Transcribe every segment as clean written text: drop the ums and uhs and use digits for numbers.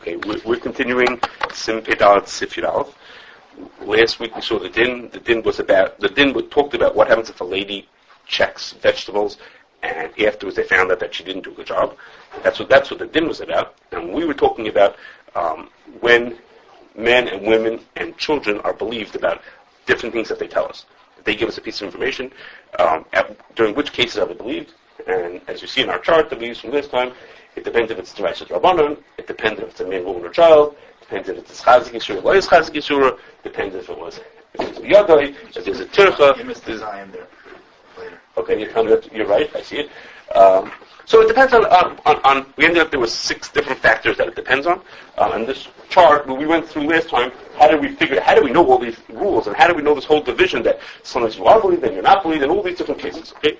Okay, we're continuing Sim Pedalet Sifiralf. Last week we saw the din. The din talked about what happens if a lady checks vegetables and afterwards they found out that she didn't do a good job. That's what the din was about. And we were talking about when men and women and children are believed about different things that they tell us. If they give us a piece of information, during which cases are they believed? And as you see in our chart that we used from this time, it depends if it's Tevillas Rabbanon, it depends if it's a man, woman, or child, it depends if it's Chazik Yisura, Lo Chazik Yisura, depends if it's Biyadai, if there's a Tircha. You missed the Zion there later. Okay, you're right, I see it. So it depends on, we ended up, there were 6 different factors that it depends on. And this chart, we went through last time, how do we know all these rules, and how do we know this whole division that sometimes you are believed and you're not believed, in all these different cases, okay?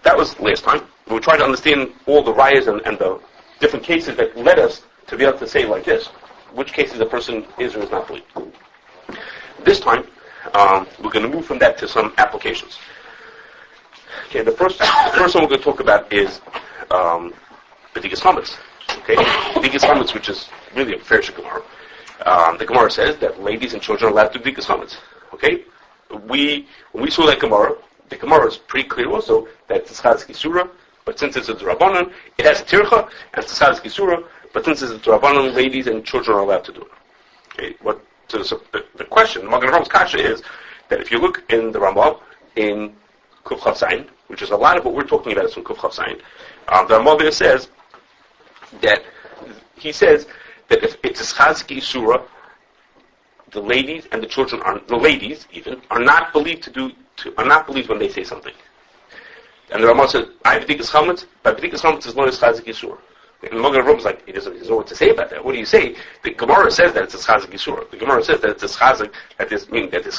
That was last time. We tried to understand all the rayas and the different cases that led us to be able to say like this, which cases a person is or is not believed. This time, we're going to move from that to some applications. Okay, the first one we're going to talk about is Bedikas chametz. Okay, Bedikas chametz, which is really a fair Gemara. The Gemara says that ladies and children are allowed to do Bedikas chametz. Okay, when we saw that Gemara, the Gemara is pretty clear also that it's Chazik Yisura, but since it's a Rabbanon, it has a Tircha, and it's Chazik Yisura, but since it's a Rabbanon, ladies and children are allowed to do it. Okay, the question, Magen Avraham Kasha is that if you look in the Ramah in Kuf Chav Zayin, which is a lot of what we're talking about is from Kuf Chav Zayin, the Ramah there says that if it's a Chazik Yisura, the ladies and the children are not believed are not believed when they say something. And the Ramah says, I have Bedikas chametz, but Bedikas chametz is Lo Chazik Yisura. And Magen Avraham is like, he doesn't know what to say about that. What do you say? The Gemara says that it's a Chazik Yisura. The Gemara says that it's a Chazik, that there's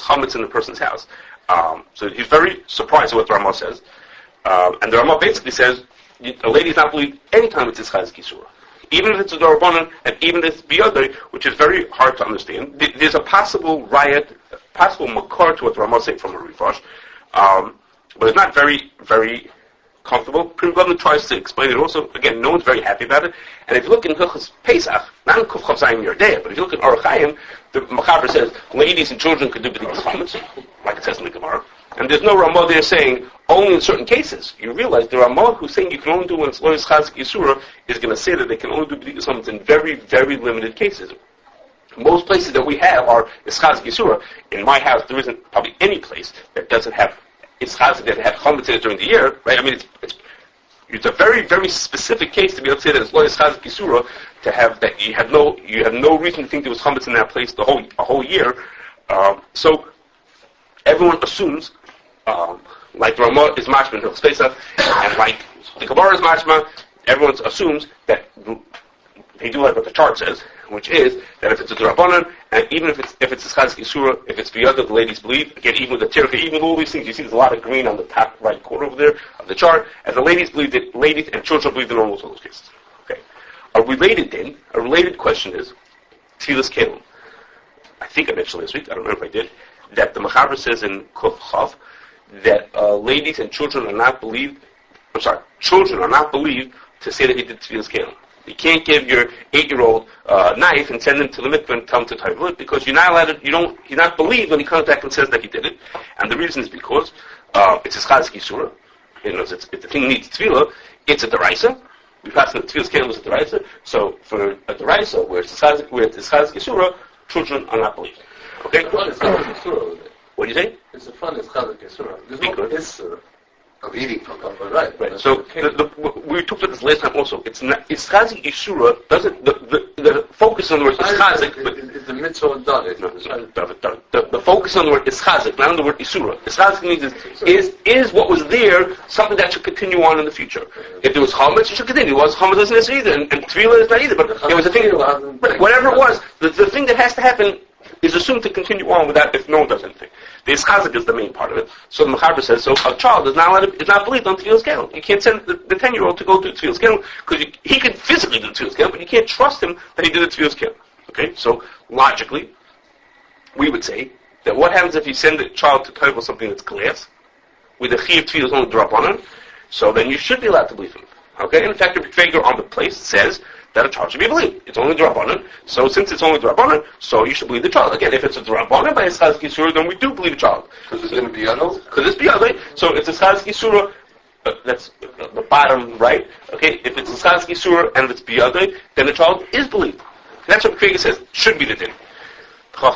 chametz in the person's house. So he's very surprised at what the Ramah says. And the Ramah basically says, a lady is not believed anytime it's a Chazik Yisura. Even if it's a Darbanan, and even if it's Biyadai, which is very hard to understand. There's a possible makar to what the Ramah says from a Rifash, but it's not very, very comfortable. Pri Megadim tries to explain it also. Again, no one's very happy about it. And if you look in Hilchos Pesach, not in Kuf Chav Zayin Yerdei, but if you look in Aruch the Machaber says ladies and children could do Bedikas chametz, like it says in the Gemara. And there's no Ramah there saying only in certain cases. You realize the Ramah who's saying you can only do when it's Lo Chazik Yisura is going to say that they can only do Bedikas chametz in very, very limited cases. Most places that we have are Chazik Yisura. In my house, there isn't probably any place that doesn't have Chazik that have chametz in it during the year, right? I mean, it's a very, very specific case to be able to say that it's Lo Chazik Yisura, to have that you have no reason to think there was chametz in that place a whole year. So everyone assumes, like the Ramah is mashma in Hilchos Pesach, and like the Gemara is mashma, everyone assumes that they do like what the chart says, which is that if it's a Rabbanan, and even if it's a Chazik Yisura, if it's Biyadai, the ladies believe, again, even with the Tircha, even with all these things, you see there's a lot of green on the top right corner over there of the chart, and the ladies believe that ladies and children believe in almost all those cases. Okay. A related question is, Tevillas keilim. I think I mentioned this week, I don't know if I did, that the Machaber says in Kuf Chav, that ladies and children are not believed to say that he did Tevillas keilim. You can't give your 8-year-old knife and send him to the mikveh and tell him to Tevillah because you're not allowed to, he's not believed when he comes back and says that he did it. And the reason is because it's his Chazik Yisura. If the thing needs Tevillah, it's a deraisa. We passed the Tevillas keilim was a deraisa. So for a deraisa where it's Chazik Yisura, children are not believed. Okay? The fun is Chazik Yisura. What do you say? It's the fun is Chazik Yisura. Because of eating from them, right. So we talked about this last time also. It's Chazik Yisura doesn't the focus on the word is Chazik, but it's the mitzvah done. The focus on the word is Chazik, not on the word Yisura. Chazik means is what was there something that should continue on in the future. If there was chametz, it should continue. It was chametz isn't either, and Tevillah is not either. But it was a thing. Whatever it was, the thing that has to happen is assumed to continue on without if no one does anything. The Chazik is the main part of it. So the Machaber says, so a child is not believed on Tevillas keilim. You can't send the 10-year-old to go do Tevillas keilim because he can physically do Tevillas keilim, but you can't trust him that he did the Tevillas keilim. Okay, so logically, we would say that what happens if you send a child to Tevel something that's glass with a chi of Tevillas only drop on it? So then you should be allowed to believe him. Okay, and in fact, the Bedikas on the place says that a child should be believed. It's only D'Rabbanan. So since it's only D'Rabbanan, so you should believe the child. Again, if it's a D'Rabbanan by a Schaz Kisura, then we do believe the child. Because it's going to be Yadol? Because it's Biyadai. So it's a Schaz Kisura, that's the bottom right. Okay, if it's a Schaz Kisura and it's Biyadai, then the child is believed. That's what Kriega says, should be the din.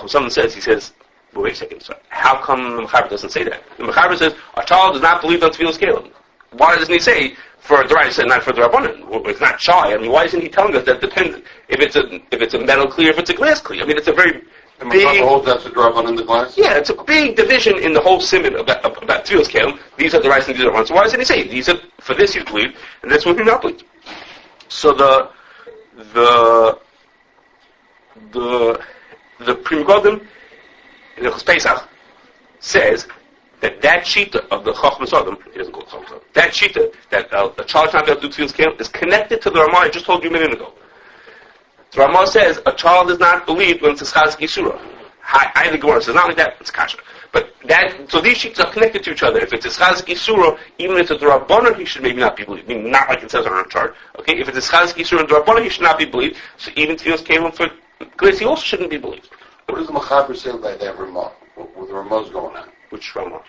Someone says, he says, well, wait a second, so how come the Mechaber doesn't say that? The Mechaber says, a child is not believed on Tevillas keilim. Why doesn't he say, for a D'Oraisa and not for the Rabbanan? Well, it's not shy. I mean, why isn't he telling us that depends if it's a metal clear, if it's a glass clear? I mean, it's a very And big... Mechaber holds that's a D'Rabbanan in the glass? Yeah, it's a big division in the whole simon about Tevillas keilim. These are D'Oraisa and these are Rabbanan. So why doesn't he say, these are, for this you believe, and that's what you not believe? So the Pri Megadim in the Pesach says that shita of the Chachmas Adam, he doesn't call it Chachmas Adam, that shita that a child not able to do Tevillas keilim is connected to the Ramah I just told you a minute ago. The Ramah says a child is not believed when it's a Schaz Kisura. I the Gemara says not like that, it's Kasha. But so these sheets are connected to each other. If it's a Schaz Kisura, even if it's a Rabbanan, he should maybe not be believed. I mean, not like it says on our chart. Okay, if it's a Schaz Kisura and Rabbanan, he should not be believed. So even Tevillas keilim for Glass, he also shouldn't be believed. What does the Mechaber say about that Ramah? What the Ramah's going on? Which Ramah?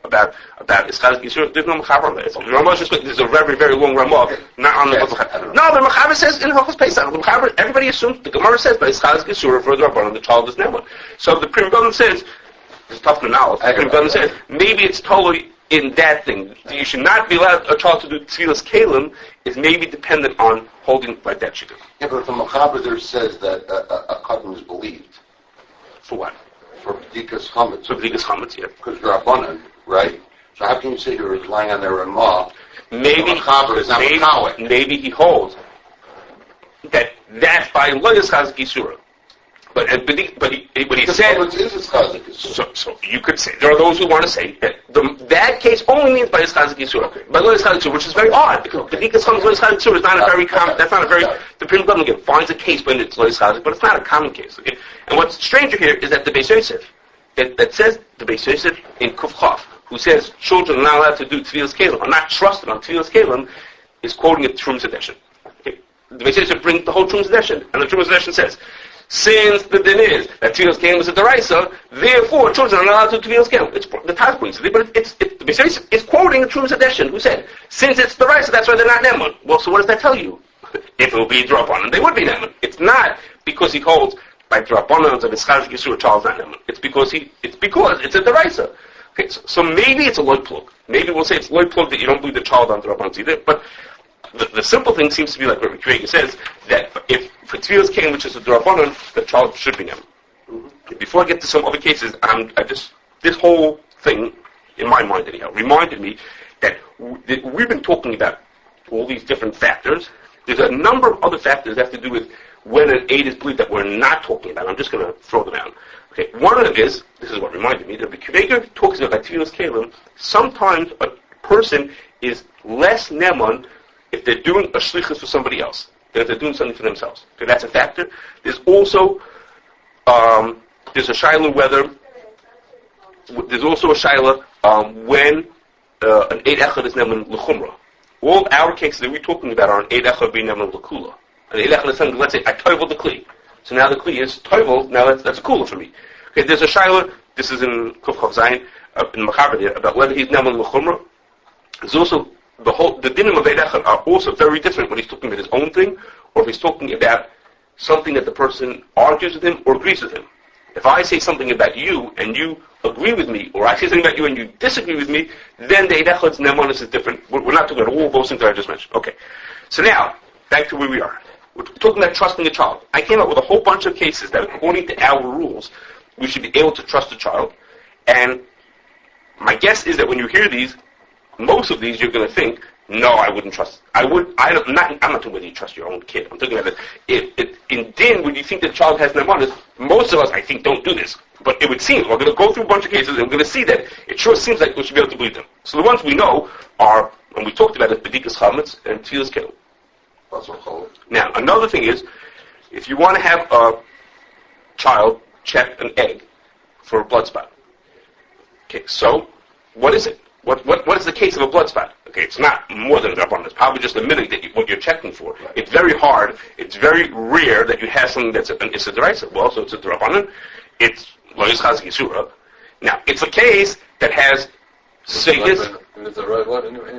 About Ischaz Gisur, there's no Mechaber on that. The Ramah is just, there's a very, very long Ramah, not on the Mechaber. No, the Mechaber says in Halachos Pesach, the Mechaber, everybody assumes, the Gemara says, by Ischaz Gisur, for the Rabbanan, the child is Neman. So the Pri Megadim says, it's tough to know, the Pri Megadim says, maybe it's totally in that thing. You should not be allowed a child to do Tevillas keilim is maybe dependent on holding like that shikah. Yeah, but the Mechaber there says that a keilim is believed. For what? For Bedikas chametz. So Bedikas chametz, yeah. Because D'Rabbanan, right? So how can you say you're relying on their Ramah? Maybe he holds that that's by lawyer's Chaz Gisura. But he said, so you could say, there are those who want to say that that case only means by his Chaz Gisura. By lawyer's Chaz Gisura, which is very odd, because Bedikas chametz lawyer's Chaz Gisura is not a very common, that's not a very, the Pri Megadim again finds a case when it's lawyer's Chaz, but it's not a common case. Okay? And what's stranger here is that the Beis Yosef, that says, the Beis Yosef in Kuf Chaf, who says children are not allowed to do Tevillas keilim, are not trusted on Tevillas keilim, is quoting a Trumas edition. Okay? The Beis Yosef brings the whole Trumas edition, and the Trumas edition says, since the din is that Tevillas keilim is a D'Oraisa, therefore children are not allowed to do Tevillas keilim. It's the Taz brings it, but the Beis Yosef is quoting a Trumas edition, who said, since it's D'Oraisa, that's why they're not Neman. Well, so what does that tell you? If it will be D'Rabbanan, they would be Neman. It's not because he holds by D'Rabbanan of his Chaz Gisur, child not Neman. It's because it's a D'Oraisa. Okay, so maybe it's a loy plug. Maybe we'll say it's loy plug that you don't believe the child on D'Rabbanan either. But the simple thing seems to be like what Kriega says, that if for Tevillas keilim, which is a D'Rabbanan, the child should be Neman. Okay, before I get to some other cases, this whole thing, in my mind anyhow, reminded me that we've been talking about all these different factors. There's a number of other factors that have to do with when an aid is believed that we're not talking about. I'm just going to throw them out. Okay, one of them is, this is what reminded me, that Kriega talks about Tevillas keilim, sometimes a person is less Neman if they're doing a shlichus for somebody else than if they're doing something for themselves. Okay, that's a factor. There's also, there's a shaila whether, there's also a shaila when an eid echad is Neman l'chumra. All our cases that we're talking about are an eid echad being Neman l'kula. An eid echad is something, let's say, I toivel the kli. So now the kli is toivel, now that's a kula for me. Okay, there's a shaila, this is in Kuf Chav Zayin, in Mechaber there, about whether he's Neman l'chumra. There's also, the dinim of eid echad are also very different when he's talking about his own thing, or if he's talking about something that the person argues with him or agrees with him. If I say something about you and you agree with me, or I say something about you and you disagree with me, then the eid echad's nemanus is different. We're not talking about all those things that I just mentioned. Okay. So now, back to where we are. We're talking about trusting a child. I came up with a whole bunch of cases that, according to our rules, we should be able to trust a child. And my guess is that when you hear these, most of these you're going to think, no, I wouldn't trust. I'm not talking whether you trust your own kid. I'm talking about in din, when you think the child has nemanus, most of us, I think, don't do this. But it would seem, we're going to go through a bunch of cases and we're going to see that it sure seems like we should be able to believe them. So the ones we know are, and we talked about it, Bedikas chametz and Tevillas keilim. Now, another thing is, if you want to have a child check an egg for a blood spot. Okay, so, what is it? What is the case of a blood spot? Okay, it's not more than a drabanan. It's probably just a minute what you're checking for. Right. It's very hard. It's very rare that you have something that's an issa deraisa. Well, so it's a drabanan. It's lo yischazik yisura. Now, it's a case that has Segas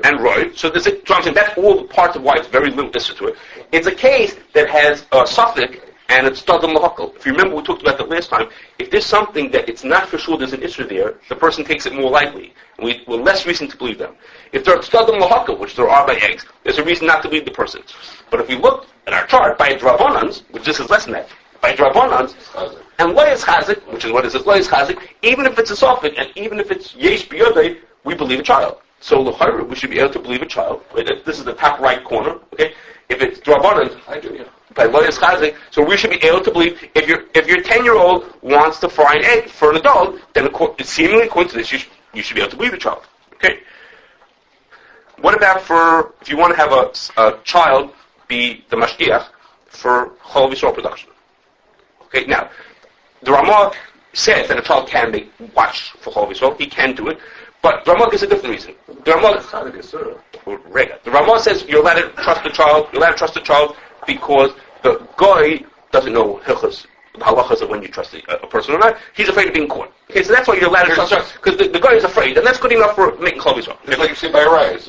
and Roy. So there's so I'm saying that's all the parts of why it's very little issa to it. It's a case that has a suffix and it's Stadam Lahakal. If you remember, we talked about that last time. If there's something that it's not for sure there's an issue there, the person takes it more likely. And we're less reason to believe them. If there are Stadam Lahakal, which there are by eggs, there's a reason not to believe the person. But if we look at our chart, by Drabanans, which this is less than that, by Drabanans, and Loyas Chazik, which is what is it, Loyas Chazik, even if it's a Sophic, and even if it's Yesh Biyodei, we believe a child. So L'chayra, we should be able to believe a child. Right? This is the top right corner, okay? If it's Drabanans, I do, yeah. By Loyas Chazik, so we should be able to believe if your 10-year-old wants to fry an egg for an adult, then seemingly according to this, you should be able to believe the child. Okay. What about for if you want to have a child be the Mashgiach for Chol V'Yisrael production? Okay. Now, the Ramah says that a child can watch for Chol V'Yisrael. He can do it, but the Ramah gives a different reason. The Ramah says you're allowed to trust the child. You're allowed to trust the child because the guy doesn't know halachos of when you trust a person or not. He's afraid of being caught. Okay, so that's why you're allowed to trust because the guy is afraid, and that's good enough for making chol v'yisrael. It's like you say by rise, is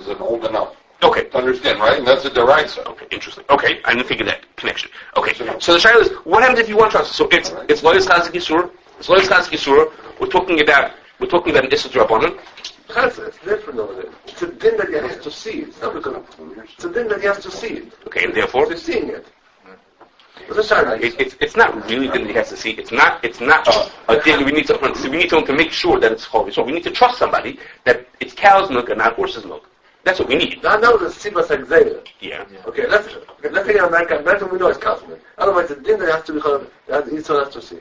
an old enough. Okay. To understand, right? And that's a deraisa. Okay, interesting. Okay, I didn't think of that connection. Okay, so the shaila is, what happens if you want to trust? So it's loyas chazik yisur. It's loyas chazik yisur. We're talking about an issa drabanan. It's different over there. It's a din that you have to see. It's not because it's a din that you have to see it. Okay, and therefore you're seeing it. It's not really din that he has to see. It's not a din we need to make sure that it's holy. So we need to trust somebody that it's cow's milk and not horse's milk. That's what we need. Now the sibas exelia. Yeah. Okay, let's say in America we know it's cow's milk. Otherwise, the din that has to be that you still have to see.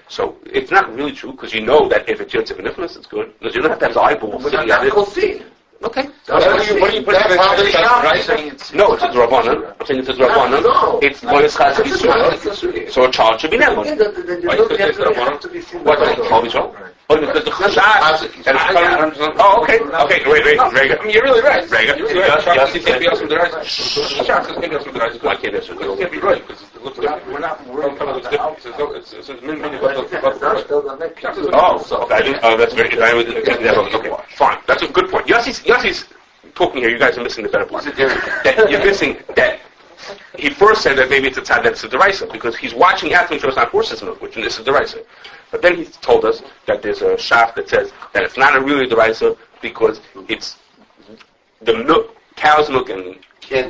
So it's not really true because you know that if it's Yotze B'Niflas, it's good because you don't have to have the eyeballs sitting at it. Okay. What do you put that in? No, it's a Drabanan. I'm saying it's a Drabanan. No. It's Loyas Chazik Yisur. So a child should be Neman. What? Chol V'Yisrael? Oh, because the Chashad. Oh, okay. Okay, wait. Rega. You're really right. Rega. Yossi can't be also the right. Why can't be also the right? It can't be right because it looks different. We're not worried about that's very. Okay, fine. That's a good point. Yossi's talking here. You guys are missing the better part. That you're missing that. He first said that maybe it's a tzad that's a deraisa because he's watching after he shows not horse's milk, which is a deraisa. But then he told us that there's a shaf that says that it's not a really deraisa because it's the milk, cow's milk and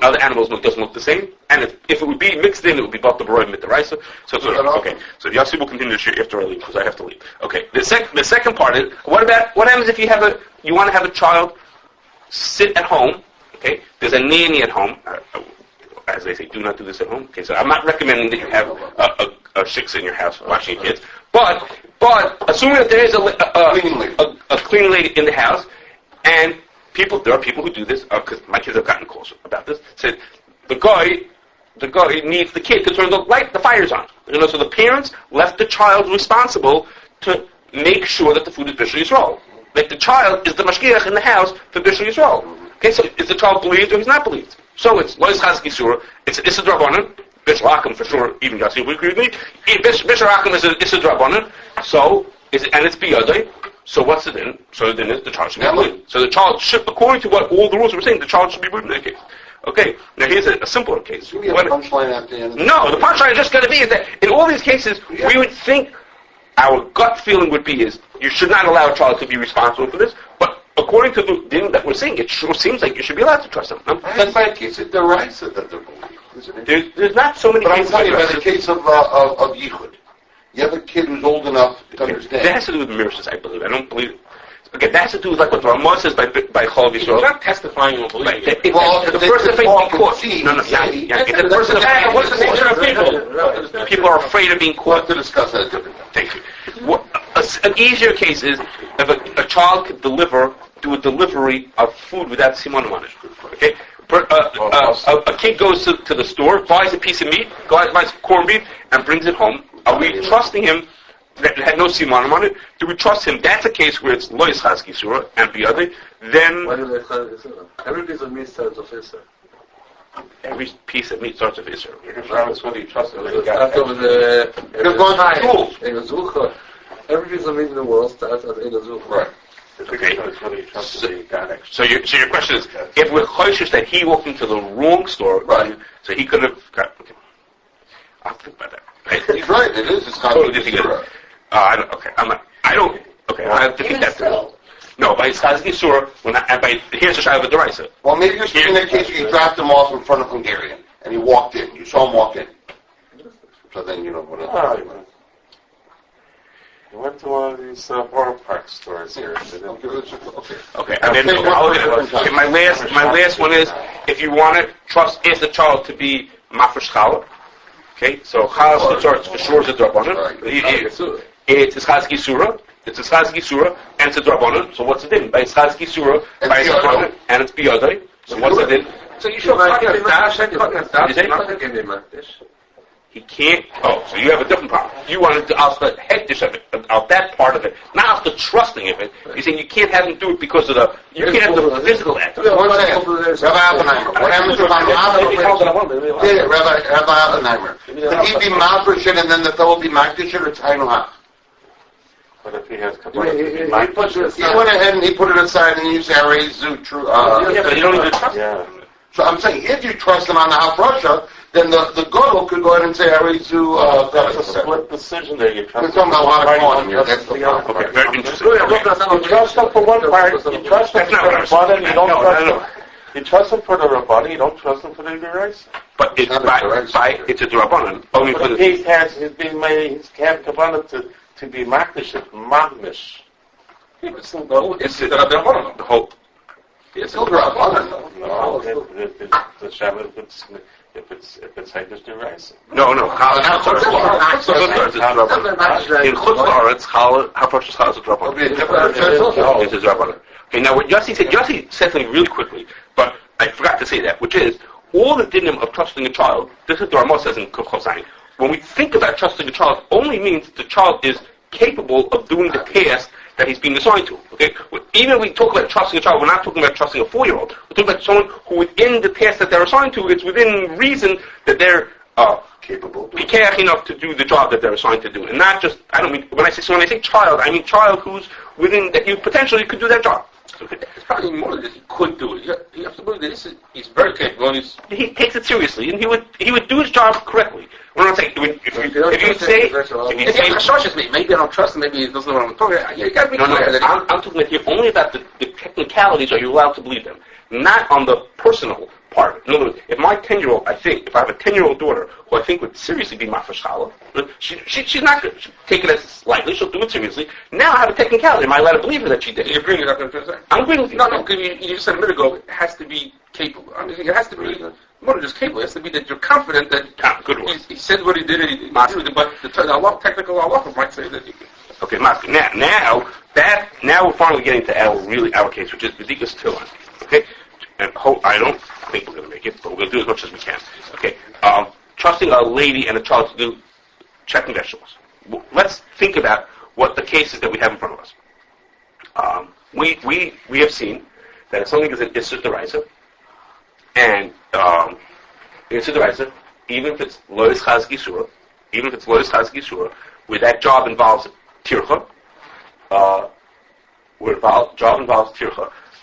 other animals' milk doesn't look the same. And if it would be mixed in, it would be bought the baroy mit deraisa. So it's okay. So Yossi will continue to share after I leave because I have to leave. Okay. The second part is what happens if you want to have a child sit at home? Okay. There's a nanny at home. As they say, do not do this at home. Okay, so I'm not recommending that you have a shiksa in your house watching your kids. But assuming that there is a cleaning lady in the house, and there are people who do this, because my kids have gotten calls about this, said the guy needs the kid to turn the fire's on. So the parents left the child responsible to make sure that the food is Bishul Yisrael. Like the child is the Mashgiach in the house for Bishul Yisrael. Okay, so is the child believed or he's not believed? So it's Lois Chazik Yisur. It's a drabanan. Bish Rakim for sure. Even Yossi would agree with me. Bish Rakim is a drabanan. So and it's biyadai. So what's the din? So the din is the child should be believed. So the child should, according to what all the rules were saying, the child should be believed in that case. Okay. Now here's a simpler case. We have a punchline at the end. No, the punchline is just going to be is that in all these cases we would think our gut feeling would be is you should not allow a child to be responsible for this, but according to the din that we're seeing, it sure seems like you should be allowed to trust them. That's my case. It's the deraisa that they're believing. There's not so many cases. But I'm talking about the case of Yichud. You have a kid who's old enough to understand. That has to do with mirrors, I believe. I don't believe. Okay, that has to do with like what the Ramah says by Chol V'Yisrael. You're not testifying you believe. Right. The person facing being caught. What's the nature of people? People are afraid of being caught. To discuss that. Thank you. An easier case is if a child could do a delivery of food without simanim on it. Okay? A kid goes to the store, buys a piece of meat, buys corned beef, and brings it home. Are we trusting him that had no simanim on it, do we trust him? That's a case where it's lo yischaz kisura and biyadei. Then every piece of meat starts of Isser. every piece of meat starts with Isser. Whether you trust it. Every piece of meat in the world starts as Ein Azuch. Right. Okay. So your question is, if we're cautious that he walked into the wrong store, right? So he could have got. Okay. I'll think about that. Right? He's right. It is. It's totally different. Okay. I don't. Okay. I have to think that through. No, by Yitzchaz Gisur, here's a Shai of Deraisa. Well, maybe you're speaking in that case where you dropped him off in front of Hungarian, and he walked in. You saw him walk in. So then you know what else. You went to one of these borough park stores here. Okay. And then my last one is, if you want to ask the child to be mafresh challah. Okay, so challah starts for sure is a drabanan. It's Yitzchaz Gisura. It's Yitzchaz Gisura and it's a drabanan. So what's the din? By Yitzchaz Gisura, by drabanan, and it's biyadai. So what's the din? So you should He can't. Oh, so you have a different problem. You wanted to ask the hektish of it, of that part of it, not ask the trusting of it. You're saying you can't have him do it because of you can't have the physical act. Rabbi Oppenheimer, what happens if I'm Rabbi Oppenheimer? Could he be mafresh and then the fellow be makdish or it's hainuhach? But if he has he went ahead and he put it aside and you say, true. Yeah, but you don't even trust him. So I'm saying, if you trust him on the hafrasha, then the gadol could go ahead and say, that's a split decision there. You trust him. There's a lot of going here. That's the problem. Okay, very interesting. You trust him for one part. You trust him for the Rabbanan. You don't trust him. You trust him for the Rabbanan. You don't trust him for the Deraisa. But it's it's a Drabanan. Only for he has kavanah to be makdish, mamish. It's still the whole. It's still Rabbanan. No, the Shabbat, if it's Haidish Deraisa. No. In Chutz La'aretz, Hafresh Challah is a Drabanan. It's a Drabanan. Okay, now what Yossi said something really quickly, but I forgot to say that, which is, all the dinim of trusting a child, this is what Ramos says in Kochasayin, when we think about trusting a child, only means that the child is capable of doing the task that he's being assigned to. Okay? Even when we talk about trusting a child, we're not talking about trusting a 4-year-old. We're talking about someone who, within the task that they're assigned to, it's within reason that they're capable, enough to do the job that they're assigned to do, and not just. I don't mean when I say child, I mean child who's within that you potentially could do that job. Okay. It's probably more that he could do it. You have to believe that he's very capable. And he takes it seriously, and he would do his job correctly. What I'm saying, if you say maybe I don't trust him, maybe he doesn't know what I'm talking about. You got to be clear that I'm talking about here only about the technicalities. Are you allowed to believe them? Not on the personal part. In other words, if my 10-year-old, if I have a 10-year-old daughter who I think would seriously be mafresh challah, she's not going to take it as lightly. She'll do it seriously. Now I have a technicality. Am I allowed to believe her that she did it? You're agreeing with that? I'm agreeing with you. No, because you just said a minute ago, it has to be capable. I mean, it has to be more than just capable. It has to be that you're confident that he said what he did, and he did it, but the technical halacha might say that he did. Okay, now we're finally getting to our case, which is Bedikas Tillin. Okay? And I don't think we're going to make it, but we're going to do as much as we can. Okay? Trusting a lady and a child to do checking vegetables. Let's think about what the cases that we have in front of us. We have seen that if something is an Issa Deraisa, and Issa Deraisa, even if it's Lo Yischaz Gisura, where that job involves tircha,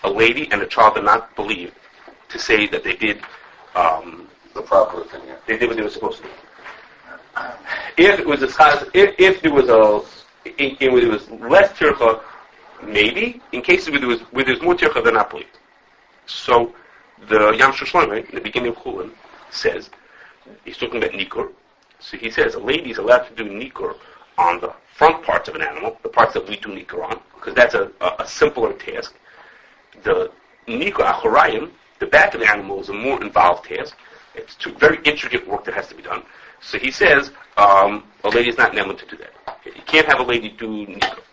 a lady and a child are not believed to say that they did the proper thing. Yeah. They did what they were supposed to do. If it was if there was less tircha, maybe in cases where there's more tircha, they're not believed. So the Yam Shlomo in the beginning of Chulin says he's talking about nikur. So he says a lady is allowed to do nikur on the front parts of an animal, the parts that we do nikur on, because that's a simpler task. The nikur achorayim, the back of the animal, is a more involved task. It's very intricate work that has to be done. So he says a lady is not able to do that. You can't have a lady do nikur.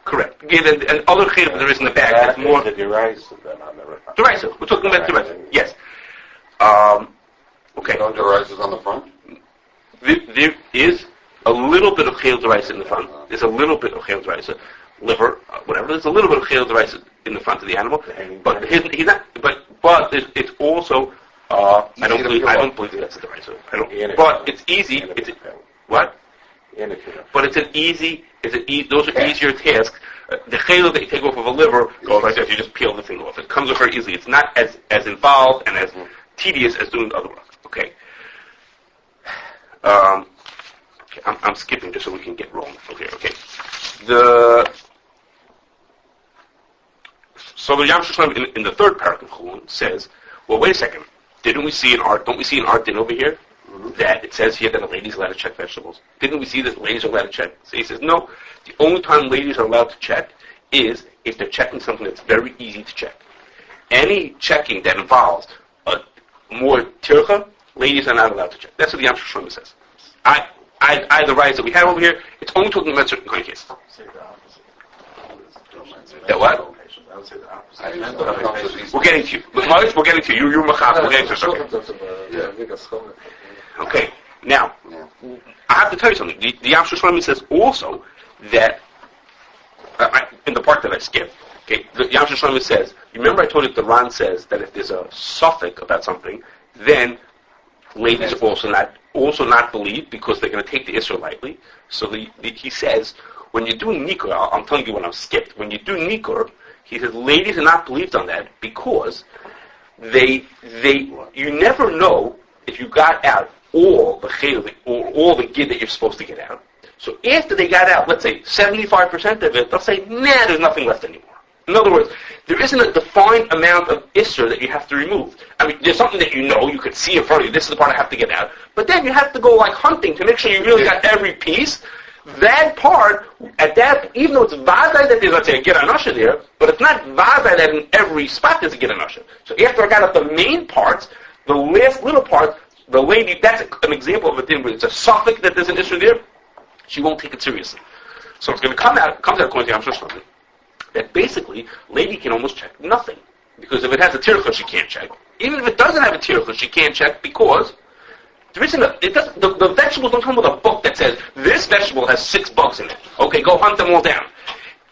Correct. Yeah, and other keilim there is in the back. That's more the deraisa. We're talking about deraisa. Yes. Okay. No deraisa on the front. there is a little bit of chayil d'oraisa in the front. There's a little bit of chayil d'oraisa, liver, whatever. There's a little bit of chayil d'oraisa in the front of the animal, but he's not. But it's also. I don't believe that's the d'oraisa. But it's easy. It's what? But it's an easy. Those are easier tasks. The chayil that you take off of a liver goes like that. You just peel the thing off. It comes off very easily. It's not as involved and as tedious as doing the other work. Okay. I'm skipping just so we can get rolling. Okay. So the Yam Shushan in the third paragraph of Chulun says, well, wait a second. Don't we see in art din over here that it says here that a lady's allowed to check vegetables? Didn't we see that ladies are allowed to check? So he says, no. The only time ladies are allowed to check is if they're checking something that's very easy to check. Any checking that involves a more tircha, ladies are not allowed to check. That's what the Yam Shushan says. The rights that we have over here, it's only talking about certain kind of cases. That what? I would say the opposite. We're getting to you. We're getting to you. You're machaf. We're getting to you. Okay. Now, I have to tell you something. The Yam Shushan says also that, in the part that I skipped, okay, the Yam Shushan says, you remember I told you that the Ran says that if there's a suffix about something, then ladies also not believe because they're going to take the Isser lightly. So he says, when you're doing Nikur, I'm telling you when I'm skipped, when you do Nikur, he says ladies are not believed on that because you never know if you got out all the chayil or all the gid that you're supposed to get out. So after they got out, let's say 75% of it, they'll say, nah, there's nothing left anymore. In other words, there isn't a defined amount of Isser that you have to remove. I mean, there's something that you could see in front of you, this is the part I have to get out. But then you have to go like hunting to make sure you really got every piece. That part, even though it's vaday that there's, let's say, a get anasha there, but it's not vaday that in every spot there's a get anasha. So after I got out the main parts, the last little part, the lady, that's an example of a thing where it's a suffix that there's an issue there, she won't take it seriously. So it's going to comes out according to Yam Shushan, that basically, lady can almost check nothing. Because if it has a tircha, she can't check. Even if it doesn't have a tircha, she can't check because there isn't the vegetables don't come with a book that says, this vegetable has 6 bugs in it. Okay, go hunt them all down.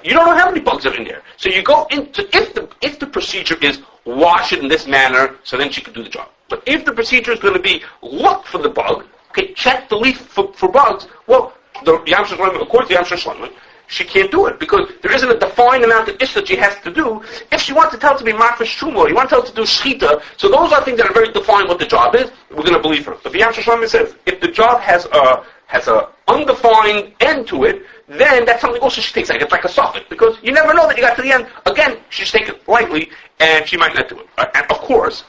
You don't know how many bugs are in there. So you go into, if the procedure is wash it in this manner, so then she can do the job. But if the procedure is going to be look for the bug, okay, check the leaf for bugs, well, according to the Yam Shushan, she can't do it because there isn't a defined amount of ish that she has to do. If she wants to tell it to be mafresh shumo, you want to tell it to do shchita, so those are things that are very defined what the job is, we're going to believe her. But the Yam Shushan says, if the job has a undefined end to it, then that's something also she takes. Like it's like a suffix because you never know that you got to the end. Again, she just take it lightly, and she might not do it. And of course,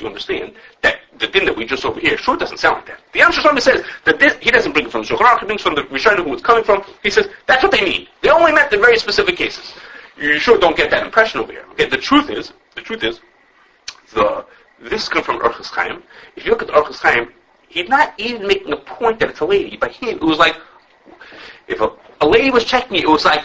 you understand that the din that we just over here sure doesn't sound like that. The Yam Shushan says that this, he doesn't bring it from the Shulchan, he brings from the Rishonim who it's coming from. He says that's what they mean. They only meant the very specific cases. You sure don't get that impression over here. Okay, the truth is, this comes from Aruch Chaim. If you look at the Aruch Chaim, he's not even making a point that it's a lady. By him, it was like if a lady was checking it was like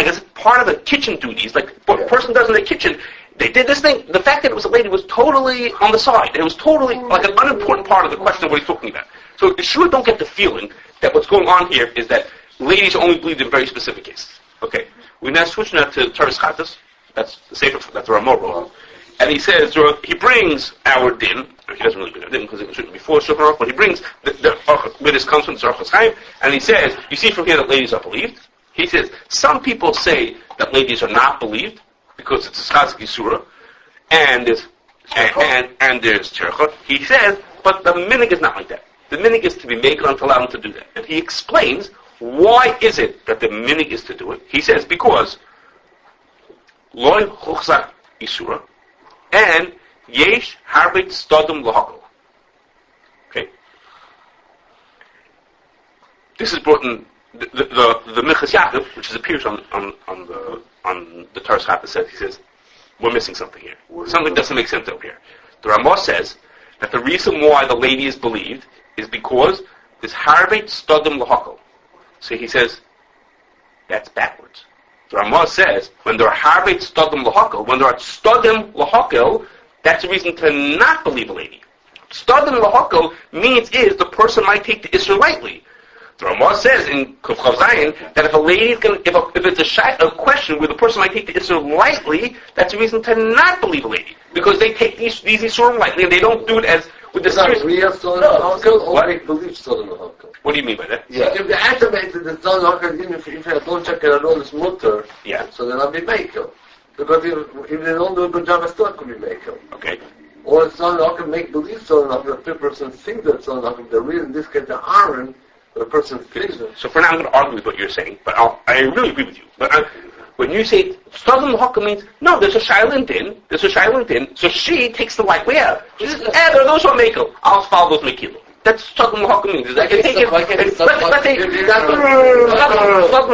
as part of the kitchen duties, like what a person does in the kitchen. They did this thing. The fact that it was a lady was totally on the side. It was totally like an unimportant part of the question of what he's talking about. So you sure don't get the feeling that what's going on here is that ladies only believe in very specific cases. Okay, we now switch now to Teres Chatas. That's the Sefer. That's the Ramah. And he says he brings our din. He doesn't really bring our din because it was written before Shulchan, but he brings where this comes from the Aruch Chaim, and he says you see from here that ladies are believed. He says some people say that ladies are not believed because it's a Chazik Yisura, and there's Tircha. He says, but the minig is not like that. The minig is to be made to allow him to do that. And he explains why is it that the minig is to do it. He says, because Loy Chuchzak Yisura, and Yesh Harbit Stodum Lahakol. Okay? This is brought in the Mashgiach, which appears on the Teres Chatas says, he says, we're missing something here. Something doesn't make sense over here. The Ramah says that the reason why the lady is believed is because there's Harbet Stodum Lahakol. So he says, that's backwards. The Ramah says, when there are Harbet Stodum Lahakol, when there are Stodum Lahakol, that's a reason to not believe a lady. Stadim lahakol means is the person might take the issue lightly. The Ramah says in Kuf Chav Zayin that if a lady is going, if it's a question where the person might take the issue lightly, that's a reason to not believe a lady, because they take these isurim lightly and they don't do it as with the serious. What make believe Stadim lahakol? What do you mean by that? Yeah. If they activated the Stadim lahakol, even if I don't check it on this mutter, so then I'll be makel. Because if they don't do a good job, I still could be makel. Okay. Or it's Stadim lahakol make believe Stadim lahakol. The person thinks that Stadim lahakol. The real in this case the Aaron. The person thinks it. So for now, I'm going to argue with what you're saying, but I really agree with you. But when you say Stadim lahakol means no, there's a shaila din. So she takes the light way out. She says, there are those who are makel. I'll follow those makel. That's Stadim lahakol means. I can take it. Stadim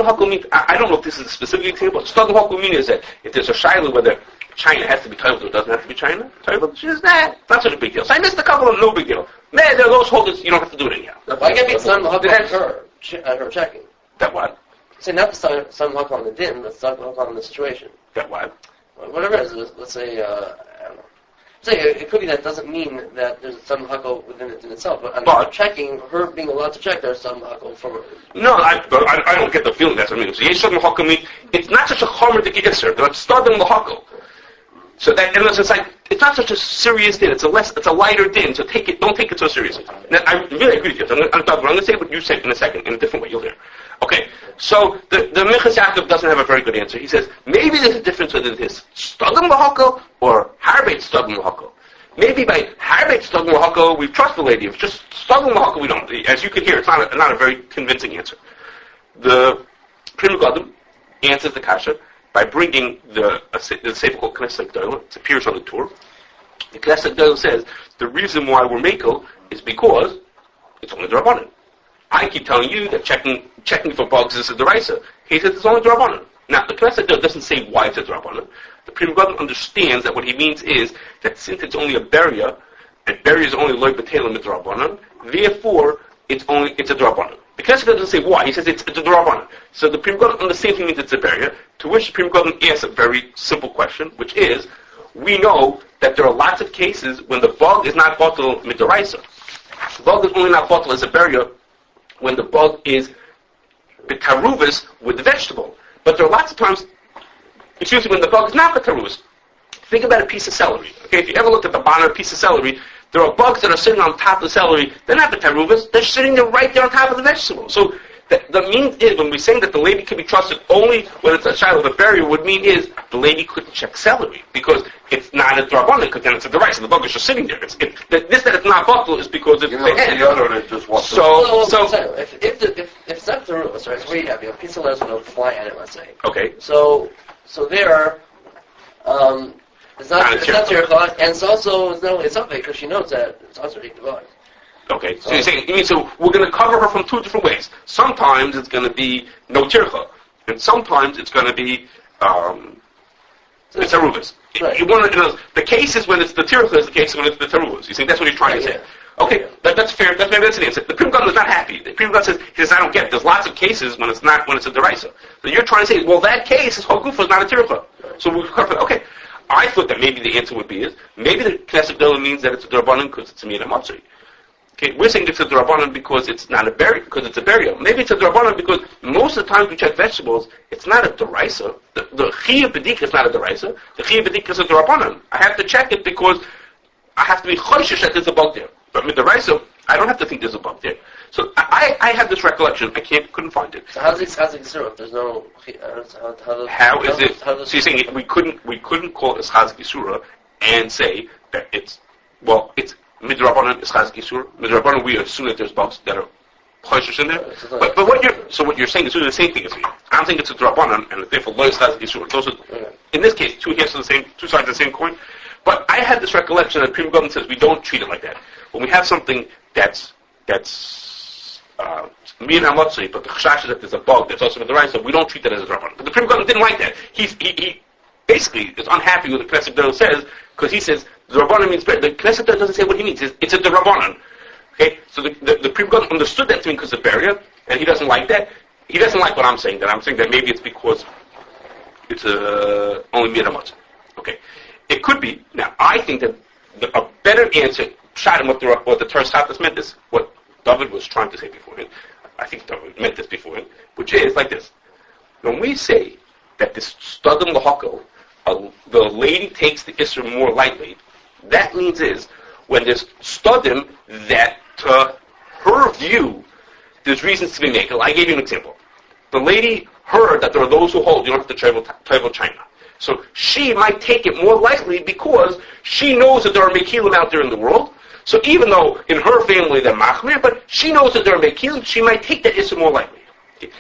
lahakol means. I don't know if this is a specific example, but Stadim lahakol means is that if there's a shaila whether China has to be Tevillas or doesn't have to be China, she says, it's not such a big deal. So I missed a couple of no big deal. Man, there are those holders, you don't have to do it anyhow. Why can't be Stadim lahakol her checking? That what? Say not the Stadim lahakol on the din, but Stadim lahakol on the situation. That what? Whatever it is, let's say, I don't know. Say it could be that doesn't mean that there's a Stadim lahakol within it in itself, but checking, her being allowed to check, there's Stadim lahakol for her. No, I don't get the feeling that's what I mean. So Yesh Stadim lahakol means it's not such a chomer to get isser, but it's Stadim lahakol. So that, unless it's like, it's not such a serious din, it's a lighter din, so don't take it so seriously. Now, I really agree with you. I'm going to say what you said in a second, in a different way, you'll hear. Okay, so the Mashgiach doesn't have a very good answer. He says, maybe there's a difference whether this Stadim lahakol or Harbeit Stadim lahakol. Maybe by Harbeit Stadim lahakol, we trust the lady. If just Stadim lahakol, we don't. As you can hear, it's not a very convincing answer. The Pri Megadim answers the kasha by bringing the sefer called Knesset Gdola. It appears on the tour. The Knesset Gdola says the reason why we're makel is because it's only the Rabbanan. I keep telling you that checking for bugs is a deraisa. He says it's only the Rabbanan. Now the Knesset Gdola doesn't say why it's a Rabbanan. The Pri Megadim understands that what he means is that since it's only a beria, and beria is only loy b'telim midrabanan, therefore it's a Rabbanan. The Knesset doesn't say why. He says it's a Rabbanan. So the Pri Megadim understands he means it's a beria, to which the Pri Megadim asks a very simple question, which is, we know that there are lots of cases when the bug is not bottle midaraisa. The bug is only not bottle as a beria when the bug is betaruvus with the vegetable. But there are lots of times, when the bug is not betaruvus. Think about a piece of celery. Okay, if you ever looked at the bottom of a piece of celery, there are bugs that are sitting on top of the celery. They're not betaruvus. They're sitting there right there on top of the vegetable. So the mean is, when we're saying that the lady can be trusted only when it's a child of a barrier, what mean is the lady couldn't check celery because it's not a drabanan, because then it's a derice, and the bug is just sitting there. This that it's not bottle is because it's the end. The other it just wants if it's not betaruvus, right? So what do you have? You have a piece of lettuce with a fly on it, let's say. Okay. So there. It's not tircha, and it's also it's not only something because she knows that it's also the bug. Okay, so you're saying, so we're going to cover her from two different ways. Sometimes it's going to be no tircha, and sometimes it's going to be it's aruvas. Right. The case is when it's the tircha is the case when it's the taruvas. You think that's what you're trying to say? Yeah. Okay, that's fair. That's an answer. The Pri Megadim is not happy. The Pri Megadim says, I don't get it. There's lots of cases when it's a deraisa. So you're trying to say, well, that case is Hagufa is not a tircha. So we cover. Okay. I thought that maybe the answer would be maybe the Knesset Gdola means that it's a Drabanan because it's a Mina Matzri. Okay, we're saying it's a Drabanan because it's not a burial, because it's a burial. Maybe it's a Drabanan because most of the time we check vegetables, it's not a deraisa. The Chiyuv Bedikas is not a deraisa. The Chiyuv Bedikas is a Drabanan. I have to check it because I have to be choshesh that there's a bug there. But with the deraisa, I don't have to think there's a bug there. So I have this recollection. I couldn't find it. So how's it if there's no? How is it? So you're saying we couldn't call it Chazik Yisura and say that it's midrabanan is Chazik Yisura. Midrabanan we assume that there's bugs that are choshesh in there. But what you're saying is doing the same thing as me. I'm saying it's a drabanan and therefore lo is Chazik Yisura. Those are in this case two sides of the same coin. But I had this recollection that Pri Megadim says we don't treat it like that. When we have something that's Min HaMatzri, but the chashash is that there's a bug that's also with the rice, so we don't treat that as a drabanan. But the Pri Megadim didn't like that. He basically is unhappy with the Knesset Gdola says, because he says the drabanan means better. The Knesset Gdola doesn't say what he means. It's a drabanan. Okay, so the Pri Megadim understood that to mean because of barrier, and he doesn't like that. He doesn't like what I'm saying. That I'm saying that maybe it's because it's only Min HaMatzri. Okay, it could be. Now I think that a better answer shot him what the Torah Chatas meant is what David was trying to say beforehand. I think David meant this beforehand, which is like this. When we say that this Stadim L'Hakel, the lady takes the Isser more lightly, that means is when there's Stadim that to her view, there's reasons to be made. I gave you an example. The lady heard that there are those who hold you don't have to travel China. So she might take it more lightly because she knows that there are Mekilim out there in the world. So even though in her family they're Machmir, but she knows that there are Mekilim, she might take that Issur more lightly. Okay.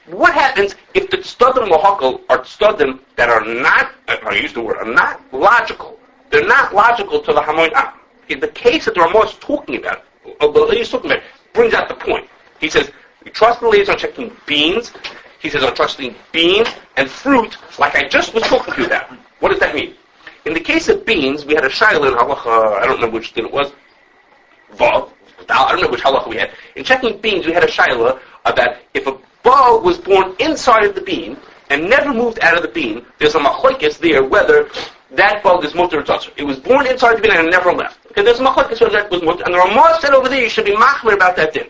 What happens if the Stadim L'Hakel are Stadim that are not, I use the word, are not logical? They're not logical to the Hamoin Am. In the case that the Ramah is talking about, brings out the point. He says, we trust the ladies on checking beans. He says, I'm trusting beans and fruit, like I just was talking to you about. What does that mean? In the case of beans, we had a shayla in halacha, I don't remember which din it was, vav, I don't know which halacha we had. In checking beans, we had a shayla about if a bug was born inside of the bean and never moved out of the bean, there's a machlokes there whether that bug is mutter or tzar. It was born inside the bean and it never left. Okay, there's a machlokes whether that was mutter. And the Ramah said over there, you should be machmir about that din.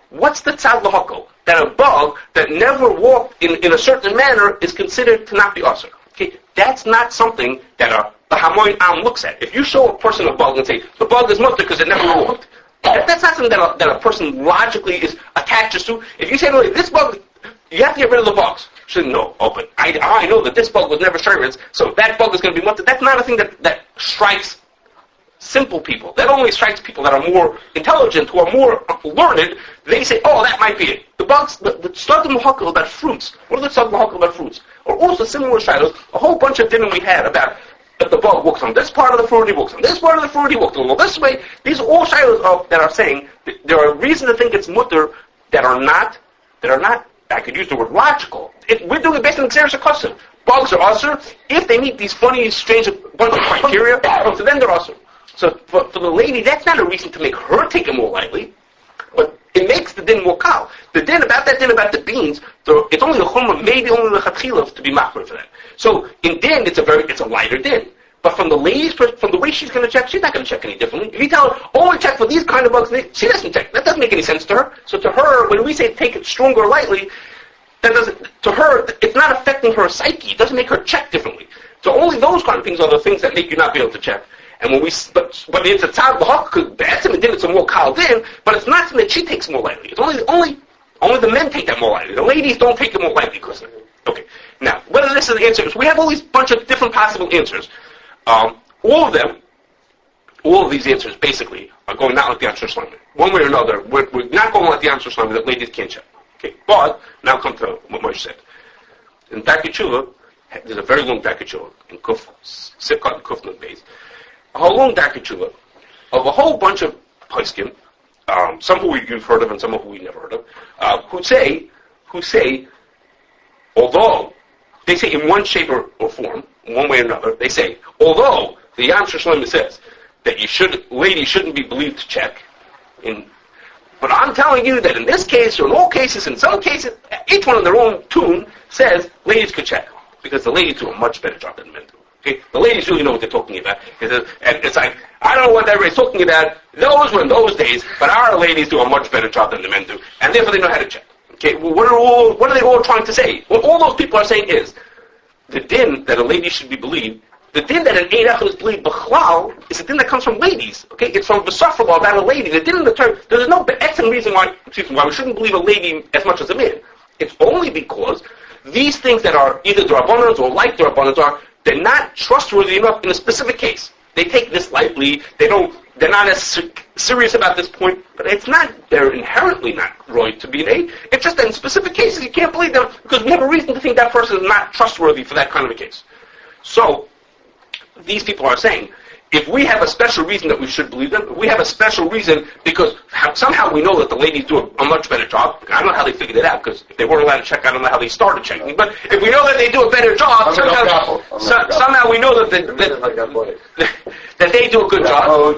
What's the tzad l'hakel? That a bug that never walked in a certain manner is considered to not be asur. Okay, that's not something that the Hamoin Am looks at. If you show a person a bug and say, the bug is mutter because it never walked, that's not something that a person logically is attaches to. If you say, no, this bug, you have to get rid of the bugs. You say, no, but I know that this bug was never shirins, so that bug is going to be mutter. That's not a thing that strikes simple people. That only strikes people that are more intelligent, who are more learned. They say, oh, that might be it. The bugs, the Stadim L'Hakel about fruits. What are the Stadim L'Hakel about fruits? Or also similar shadows, a whole bunch of dinner we had about that the bug walks on this part of the fruit, he walks on this part of the fruit, he walks a little this way. These are all shadows that are saying that there are reasons to think it's mutter that are not, I could use the word logical. We're doing it based on Xeris Akossim. Bugs are asur if they meet these funny, strange bunch of criteria, so then they're asur. So for the lady, that's not a reason to make her take it more lightly, but it makes the din more kal. The din about the beans, it's only the chumrah, maybe only the chatchilah to be machmir for that. So in din, it's a lighter din. But from the lady's, from the way she's going to check, she's not going to check any differently. If you tell her, only check for these kind of bugs, she doesn't check. That doesn't make any sense to her. So to her, when we say take it stronger or lightly, to her, it's not affecting her psyche. It doesn't make her check differently. So only those kind of things are the things that make you not be able to check. And when but it's a tzad b'hak, that's a din, it's a more kal din, but it's not something that she takes more lightly. It's only the men take that more lightly. The ladies don't take it more lightly because of it. Okay. Now, whether this is the answer, we have all these bunch of different possible answers. All of these answers basically are going not like the answer Shlomo. One way or another, we're not going like the answer Shlomo that ladies can't check. Okay. But now come to what Moshe said. In Darkei Tshuva, there's a very long Darkei Tshuva in Kuf Sivkat and Kuf Nun Beis. A whole long Darkei Tshuva of a whole bunch of poskim, some who you've heard of and some who we've never heard of, who say, although they say in one shape or form, in one way or another, they say, although the Yam Shlomo says that ladies shouldn't be believed to check, but I'm telling you that in this case, or in all cases, in some cases, each one on their own tune says ladies could check, because the ladies do a much better job than the men do. Okay? The ladies really know what they're talking about. And it's like, I don't know what everybody's talking about. Those were in those days, but our ladies do a much better job than the men do. And therefore they know how to check. Okay? Well, what are they all trying to say? What all those people are saying is, the din that a lady should be believed, the din that an Eirach is believed b'chlal, is a din that comes from ladies. Okay? It's from B'safra about a lady. The din in the term, there's no excellent reason why we shouldn't believe a lady as much as a man. It's only because these things that are either D'Rabbanans or like D'Rabbanans they're not trustworthy enough in a specific case. They take this lightly. They're not as serious about this point. But they're inherently not right to be an aid. It's just that in specific cases you can't believe them because we have a reason to think that person is not trustworthy for that kind of a case. So, these people are saying, if we have a special reason that we should believe them, we have a special reason because somehow we know that the ladies do a much better job. I don't know how they figued it out, because if they weren't allowed to check, I don't know how they started checking. But if we know that they do a better job, somehow we know that they do a good job.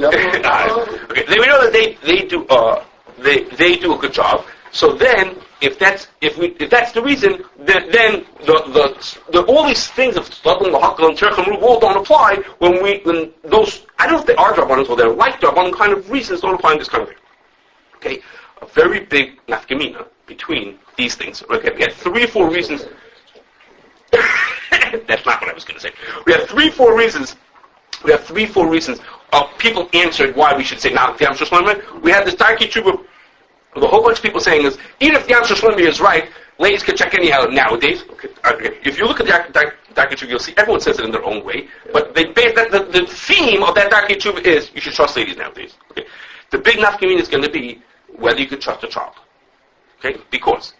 Okay, we know that they do a good job. So then if that's the reason, then the all these things of Stubble, Lahakal, and Terech, and Ruv all don't apply when those, I don't know if they are Drabanan or they're like Drabanan kind of reasons don't apply in this kind of thing. Okay? A very big nafkamina between these things. Okay, we had 3 or 4 reasons. That's not what I was going to say. We have 3 or 4 reasons. We have 3 or 4 reasons people answered why we should say now the Yam Shlomo. We had this Darkei Tshuva with a whole bunch of people saying is even if the Yam Shlomo is right, ladies can check anyhow nowadays. Okay, if you look at the Darkei Tshuva, you'll see everyone says it in their own way. But the theme of that Darkei Tshuva is you should trust ladies nowadays. Okay, the big nafkamina is going to be whether you could trust a child. Okay, because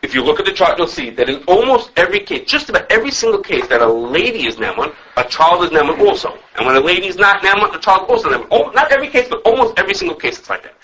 if you look at the chart, you'll see that in almost every case, just about every single case that a lady is Neman, a child is Neman also. And when a lady is not Neman, a child is also Neman. Not every case, but almost every single case it's like that.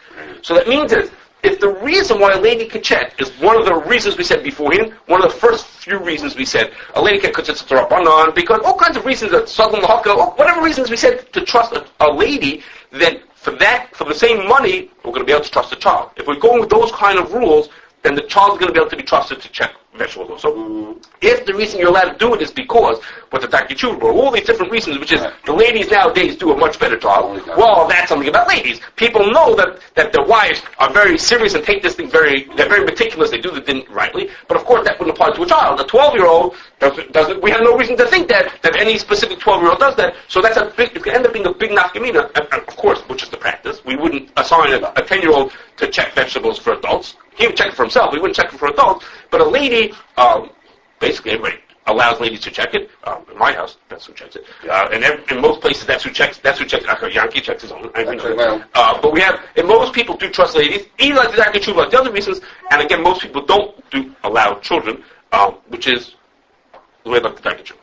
So that means is, if the reason why a lady could check is one of the reasons we said beforehand, one of the first few reasons we said, a lady can check because all kinds of reasons that Southern Lahaka, whatever reasons we said to trust a lady, then for the same money, we're going to be able to trust a child. If we're going with those kind of rules, then the child is going to be able to be trusted to check vegetables. So, if the reason you're allowed to do it is because, what the Darkei Tshuva, or all these different reasons, which is the ladies nowadays do a much better job, well, that's something about ladies. People know that their wives are very serious and take this thing they're very meticulous, they do the thing rightly, but of course that wouldn't apply to a child. A 12-year-old doesn't, we have no reason to think that any specific 12-year-old does that, so that's it can end up being a big nafkamina, and of course, which is the practice. We wouldn't assign a 10-year-old to check vegetables for adults. He would check it for himself. We wouldn't check it for adults. But a lady, basically everybody allows ladies to check it. In my house, that's who checks it. And in most places, that's who checks. Yankee checks his own. But we have, and most people do trust ladies, even like the Darkei Tshuva, like the other reasons. And again, most people don't allow children, which is the way like the Darkei Tshuva.